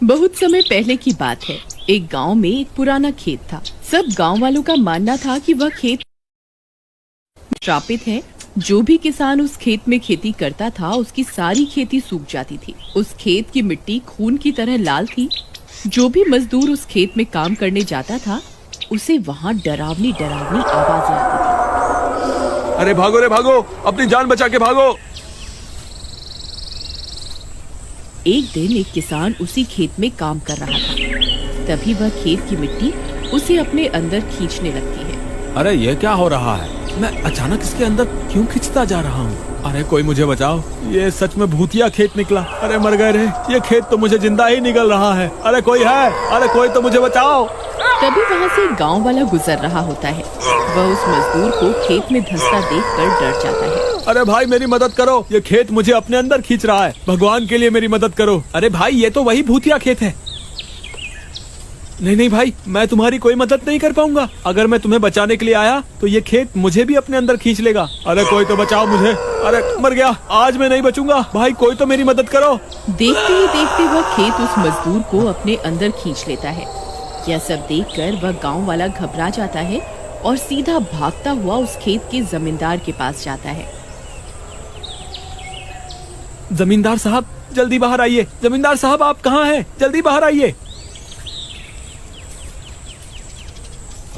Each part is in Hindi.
बहुत समय पहले की बात है। एक गांव में एक पुराना खेत था। सब गांव वालों का मानना था कि वह खेत श्रापित है। जो भी किसान उस खेत में खेती करता था उसकी सारी खेती सूख जाती थी। उस खेत की मिट्टी खून की तरह लाल थी। जो भी मजदूर उस खेत में काम करने जाता था उसे वहाँ डरावनी डरावनी आवाजें आती थी। अरे भागो रे भागो, अपनी जान बचा के भागो। एक दिन एक किसान उसी खेत में काम कर रहा था। तभी वह खेत की मिट्टी उसे अपने अंदर खींचने लगती है। अरे ये क्या हो रहा है? मैं अचानक इसके अंदर क्यों खिंचता जा रहा हूँ? अरे कोई मुझे बचाओ, ये सच में भूतिया खेत निकला। अरे मर गए रे, ये खेत तो मुझे जिंदा ही निकल रहा है। अरे कोई है? अरे कोई तो मुझे बचाओ। तभी वहाँ से एक गाँव वाला गुजर रहा होता है। वह उस मजदूर को खेत में धंसता देखकर डर जाता है। अरे भाई मेरी मदद करो, ये खेत मुझे अपने अंदर खींच रहा है। भगवान के लिए मेरी मदद करो। अरे भाई ये तो वही भूतिया खेत है। नहीं नहीं भाई, मैं तुम्हारी कोई मदद नहीं कर पाऊंगा। अगर मैं तुम्हें बचाने के लिए आया तो ये खेत मुझे भी अपने अंदर खींच लेगा। अरे कोई तो बचाओ मुझे। अरे मर गया, आज मैं नहीं बचूंगा। भाई कोई तो मेरी मदद करो। देखते ही देखते वह खेत उस मजदूर को अपने अंदर खींच लेता है। यह सब देखकर वह गाँव वाला घबरा जाता है और सीधा भागता हुआ उस खेत के जमींदार के पास जाता है। जमींदार साहब जल्दी बाहर आइए। जमींदार साहब आप कहाँ हैं? जल्दी बाहर आइए।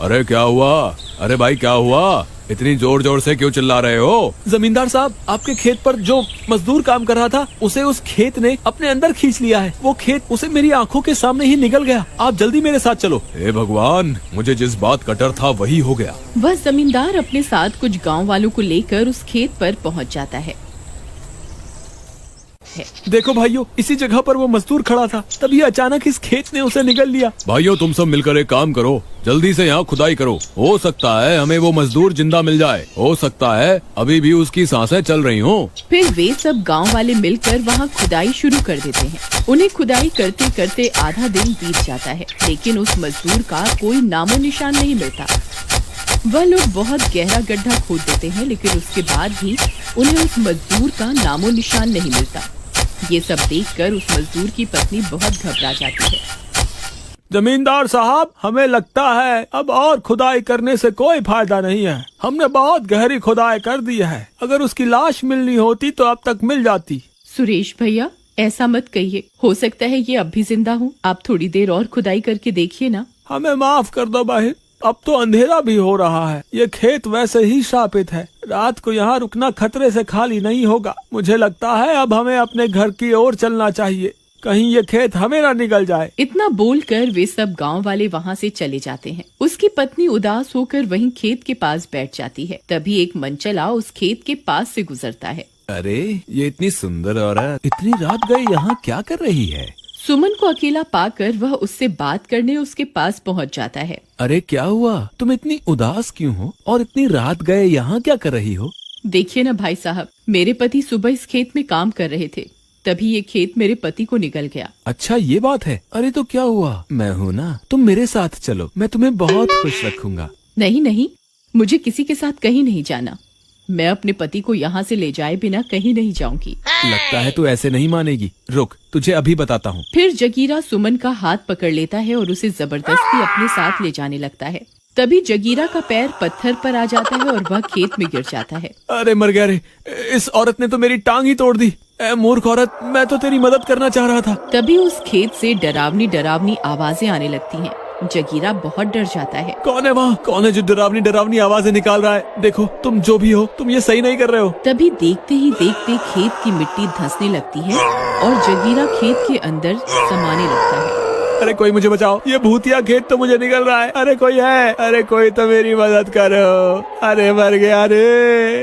अरे क्या हुआ? अरे भाई क्या हुआ? इतनी जोर जोर से क्यों चिल्ला रहे हो? जमींदार साहब आपके खेत पर जो मजदूर काम कर रहा था उसे उस खेत ने अपने अंदर खींच लिया है। वो खेत उसे मेरी आंखों के सामने ही निगल गया। आप जल्दी मेरे साथ चलो। हे भगवान, मुझे जिस बात का डर था वही हो गया। वह जमींदार अपने साथ कुछ गाँव वालों को लेकर उस खेत पर पहुँच जाता है। देखो भाइयों, इसी जगह पर वो मजदूर खड़ा था। तभी अचानक इस खेत ने उसे निगल लिया। भाइयों तुम सब मिलकर एक काम करो, जल्दी से यहाँ खुदाई करो। हो सकता है हमें वो मजदूर जिंदा मिल जाए। हो सकता है अभी भी उसकी सांसें चल रही हों। फिर वे सब गांव वाले मिलकर वहाँ खुदाई शुरू कर देते हैं। उन्हें खुदाई करते करते आधा दिन बीत जाता है, लेकिन उस मजदूर का कोई नामो निशान नहीं मिलता। वह लोग बहुत गहरा गड्ढा खोद देते हैं, लेकिन उसके बाद भी उन्हें उस मजदूर का नामो निशान नहीं मिलता। ये सब देखकर उस मजदूर की पत्नी बहुत घबरा जाती है। जमींदार साहब, हमें लगता है अब और खुदाई करने से कोई फायदा नहीं है। हमने बहुत गहरी खुदाई कर दी है। अगर उसकी लाश मिलनी होती तो अब तक मिल जाती। सुरेश भैया ऐसा मत कहिए, हो सकता है ये अब भी जिंदा हो। आप थोड़ी देर और खुदाई करके देखिए ना। हमें माफ कर दो बहन, अब तो अंधेरा भी हो रहा है। ये खेत वैसे ही श्रापित है। रात को यहाँ रुकना खतरे से खाली नहीं होगा। मुझे लगता है अब हमें अपने घर की ओर चलना चाहिए, कहीं ये खेत हमें न निगल जाए। इतना बोलकर वे सब गांव वाले वहाँ से चले जाते हैं। उसकी पत्नी उदास होकर वहीं खेत के पास बैठ जाती है। तभी एक मनचला उस खेत के पास से गुजरता है। अरे ये इतनी सुंदर औरत इतनी रात गए यहाँ क्या कर रही है? सुमन को अकेला पाकर वह उससे बात करने उसके पास पहुंच जाता है। अरे क्या हुआ? तुम इतनी उदास क्यों हो और इतनी रात गए यहाँ क्या कर रही हो? देखिए ना भाई साहब, मेरे पति सुबह इस खेत में काम कर रहे थे, तभी ये खेत मेरे पति को निकल गया। अच्छा ये बात है। अरे तो क्या हुआ? मैं हूँ ना, तुम मेरे साथ चलो, मैं तुम्हें बहुत खुश रखूंगा। नहीं नहीं, मुझे किसी के साथ कहीं नहीं जाना। मैं अपने पति को यहाँ से ले जाए बिना कहीं नहीं जाऊंगी। लगता है तू ऐसे नहीं मानेगी। रुक, तुझे अभी बताता हूँ। फिर जगीरा सुमन का हाथ पकड़ लेता है और उसे जबरदस्ती अपने साथ ले जाने लगता है। तभी जगीरा का पैर पत्थर पर आ जाता है और वह खेत में गिर जाता है। अरे मर गया रे, इस औरत ने तो मेरी टांग ही तोड़ दी। मूर्ख औरत, मैं तो तेरी मदद करना चाह रहा था। तभी उस खेत से डरावनी डरावनी आवाजें आने लगती हैं। जगीरा बहुत डर जाता है। कौन है वहाँ? कौन है जो डरावनी डरावनी आवाजें निकाल रहा है? देखो तुम जो भी हो, तुम ये सही नहीं कर रहे हो। तभी देखते ही देखते खेत की मिट्टी धंसने लगती है और जगीरा खेत के अंदर समाने लगता है। अरे कोई मुझे बचाओ, ये भूतिया खेत तो मुझे निकल रहा है। अरे कोई है? अरे कोई तो मेरी मदद करो। अरे मर गया रे,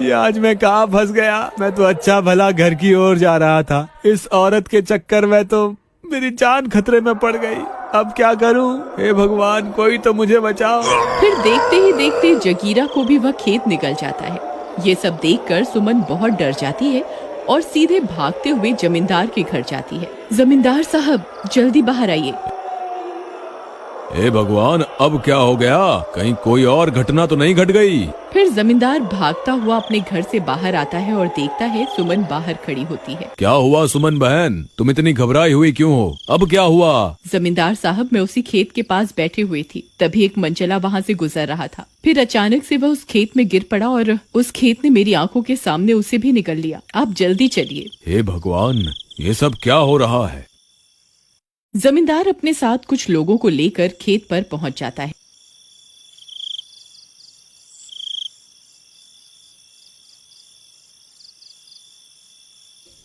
ये आज मैं कहाँ फंस गया। मैं तो अच्छा भला घर की ओर जा रहा था, इस औरत के चक्कर में तो मेरी जान खतरे में पड़ गई। अब क्या करूं? हे भगवान, कोई तो मुझे बचाओ। फिर देखते ही देखते जगीरा को भी वह खेत निकल जाता है। ये सब देखकर सुमन बहुत डर जाती है और सीधे भागते हुए जमींदार के घर जाती है। जमींदार साहब जल्दी बाहर आइए। हे भगवान, अब क्या हो गया? कहीं कोई और घटना तो नहीं घट गई? फिर जमींदार भागता हुआ अपने घर से बाहर आता है और देखता है सुमन बाहर खड़ी होती है। क्या हुआ सुमन बहन, तुम इतनी घबराई हुई क्यों हो? अब क्या हुआ? जमींदार साहब, मैं उसी खेत के पास बैठे हुए थी, तभी एक मनचला वहाँ से गुजर रहा था। फिर अचानक से वह उस खेत में गिर पड़ा और उस खेत ने मेरी आंखों के सामने उसे भी निगल लिया। आप जल्दी चलिए। हे भगवान, ये सब क्या हो रहा है? जमींदार अपने साथ कुछ लोगों को लेकर खेत पर पहुंच जाता है।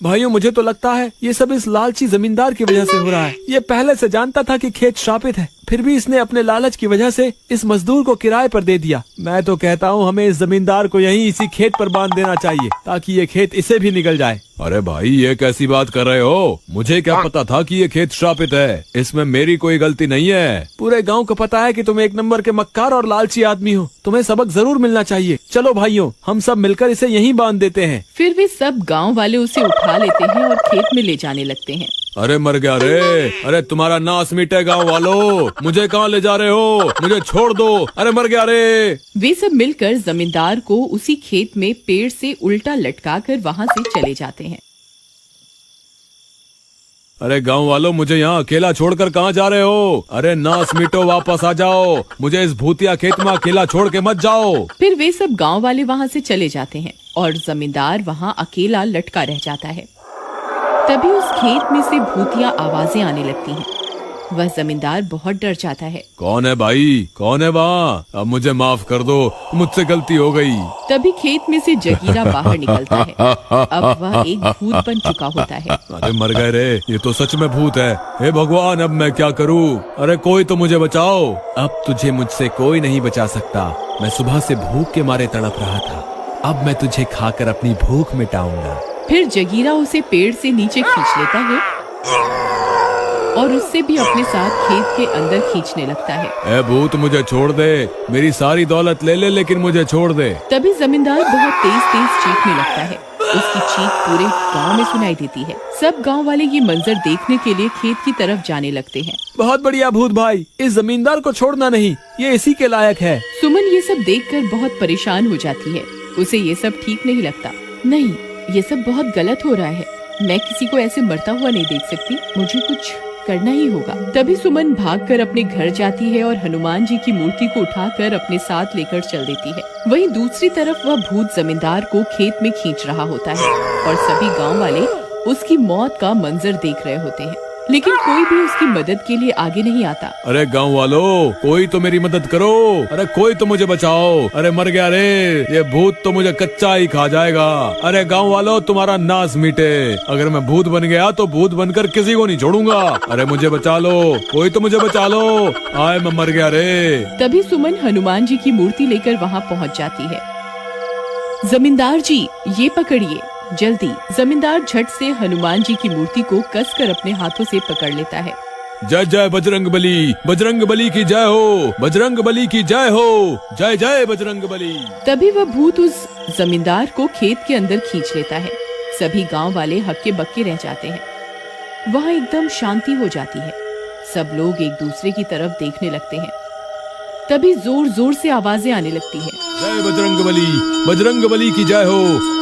भाइयों, मुझे तो लगता है ये सब इस लालची जमींदार की वजह से हो रहा है। ये पहले से जानता था कि खेत श्रापित है, फिर भी इसने अपने लालच की वजह से इस मजदूर को किराए पर दे दिया। मैं तो कहता हूँ हमें इस जमींदार को यहीं इसी खेत पर बांध देना चाहिए, ताकि ये खेत इसे भी निगल जाए। अरे भाई, ये कैसी बात कर रहे हो? मुझे क्या पता था कि ये खेत श्रापित है? इसमें मेरी कोई गलती नहीं है। पूरे गांव को पता है कि तुम एक नंबर के मक्कार और लालची आदमी हो। तुम्हें सबक जरूर मिलना चाहिए। चलो भाइयों, हम सब मिलकर इसे यहीं बांध देते हैं। फिर वे सब गांव वाले उसे उठा लेते हैं और खेत में ले जाने लगते हैं। अरे मर गया रे! अरे तुम्हारा नाश मिटे गाँव वालों, मुझे कहाँ ले जा रहे हो? मुझे छोड़ दो! अरे मर गया रे! वे सब मिलकर जमींदार को उसी खेत में पेड़ से उल्टा लटकाकर वहाँ से चले जाते हैं। अरे गांव वालों, मुझे यहाँ अकेला छोड़कर कहाँ जा रहे हो? अरे नाश मिटो, वापस आ जाओ। मुझे इस भूतिया खेत में अकेला छोड़ के मत जाओ। फिर वे सब गांव वाले वहाँ से चले जाते हैं और जमींदार वहाँ अकेला लटका रह जाता है। तभी उस खेत में से भूतिया आवाजें आने लगती हैं। वह जमींदार बहुत डर जाता है। कौन है भाई? कौन है वहाँ? अब मुझे माफ कर दो, मुझसे गलती हो गई। तभी खेत में से जगीरा बाहर निकलता है। अब वह एक भूत बन चुका होता है। अरे मर गए रे, ये तो सच में भूत है। हे भगवान, अब मैं क्या करूँ? अरे कोई तो मुझे बचाओ। अब तुझे मुझसे कोई नहीं बचा सकता। मैं सुबह से भूख के मारे तड़प रहा था। अब मैं तुझे खाकर अपनी भूख मिटाऊंगा। फिर जगीरा उसे पेड़ से नीचे खींच लेता है और उससे भी अपने साथ खेत के अंदर खींचने लगता है। ए भूत, मुझे छोड़ दे। मेरी सारी दौलत ले ले, लेकिन मुझे छोड़ दे। तभी जमींदार बहुत तेज तेज चीखने लगता है। उसकी चीख पूरे गांव में सुनाई देती है। सब गांव वाले ये मंजर देखने के लिए खेत की तरफ जाने लगते हैं। बहुत बढ़िया भूत भाई, इस जमींदार को छोड़ना नहीं, ये इसी के लायक है। सुमन ये सब देखकर बहुत परेशान हो जाती है। उसे ये सब ठीक नहीं लगता। नहीं, ये सब बहुत गलत हो रहा है। मैं किसी को ऐसे मरता हुआ नहीं देख सकती। मुझे कुछ करना ही होगा। तभी सुमन भागकर अपने घर जाती है और हनुमान जी की मूर्ति को उठाकर अपने साथ लेकर चल देती है। वहीं दूसरी तरफ वह भूत जमींदार को खेत में खींच रहा होता है और सभी गांव वाले उसकी मौत का मंजर देख रहे होते हैं, लेकिन कोई भी उसकी मदद के लिए आगे नहीं आता। अरे गांव वालों, कोई तो मेरी मदद करो। अरे कोई तो मुझे बचाओ। अरे मर गया रे, ये भूत तो मुझे कच्चा ही खा जाएगा। अरे गांव वालों, तुम्हारा नाश मिटे। अगर मैं भूत बन गया तो भूत बनकर किसी को नहीं छोड़ूंगा। अरे मुझे बचा लो, कोई तो मुझे बचा लो। आए, मैं मर गया रे। तभी सुमन हनुमान जी की मूर्ति लेकर वहाँ पहुँच जाती है। जमींदार जी, ये पकड़िए जल्दी। जमींदार झट से हनुमान जी की मूर्ति को कसकर अपने हाथों से पकड़ लेता है। जय जय बजरंग बली, बजरंग बली की जय हो, बजरंग बली की जय हो, जय जय बजरंग बली। तभी वह भूत उस जमींदार को खेत के अंदर खींच लेता है। सभी गांव वाले हक्के बक्के रह जाते हैं। वहाँ एकदम शांति हो जाती है। सब लोग एक दूसरे की तरफ देखने लगते हैं। तभी जोर जोर से आवाजें आने लगती है। जय बजरंग बली, बजरंग बली की जय हो,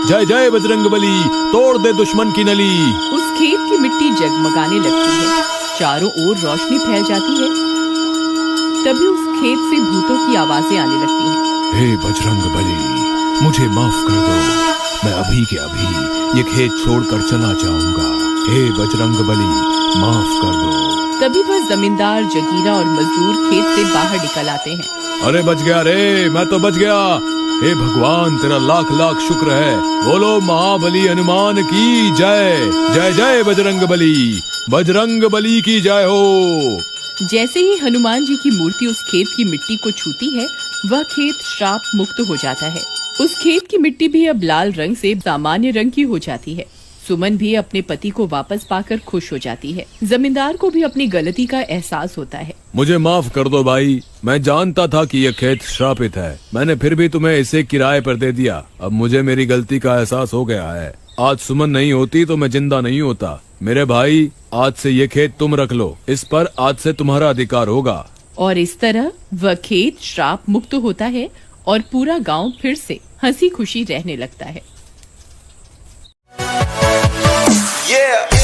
जय जय बजरंग बली, तोड़ दे दुश्मन की नली। उस खेत की मिट्टी जगमगाने लगती है। चारों ओर रोशनी फैल जाती है। तभी उस खेत से भूतों की आवाजें आने लगती हैं। हे बजरंग बली, मुझे माफ कर दो। मैं अभी के अभी ये खेत छोड़कर चला जाऊंगा। हे बजरंग बली, माफ कर दो। तभी वह जमींदार, जगीरा और मजदूर खेत से बाहर निकल आते हैं। अरे बच गया रे, मैं तो बच गया। हे भगवान, तेरा लाख लाख शुक्र है। बोलो महाबली हनुमान की जय, जय जय बजरंग बली, बजरंग बली की जय हो। जैसे ही हनुमान जी की मूर्ति उस खेत की मिट्टी को छूती है, वह खेत श्राप मुक्त हो जाता है। उस खेत की मिट्टी भी अब लाल रंग से सामान्य रंग की हो जाती है। सुमन भी अपने पति को वापस पाकर खुश हो जाती है। जमींदार को भी अपनी गलती का एहसास होता है। मुझे माफ कर दो भाई, मैं जानता था कि यह खेत श्रापित है। मैंने फिर भी तुम्हें इसे किराए पर दे दिया। अब मुझे मेरी गलती का एहसास हो गया है। आज सुमन नहीं होती तो मैं जिंदा नहीं होता। मेरे भाई, आज से ये खेत तुम रख लो। इस पर आज से तुम्हारा अधिकार होगा। और इस तरह वह खेत श्राप मुक्त होता है और पूरा गांव फिर से हंसी खुशी रहने लगता है। Yeah.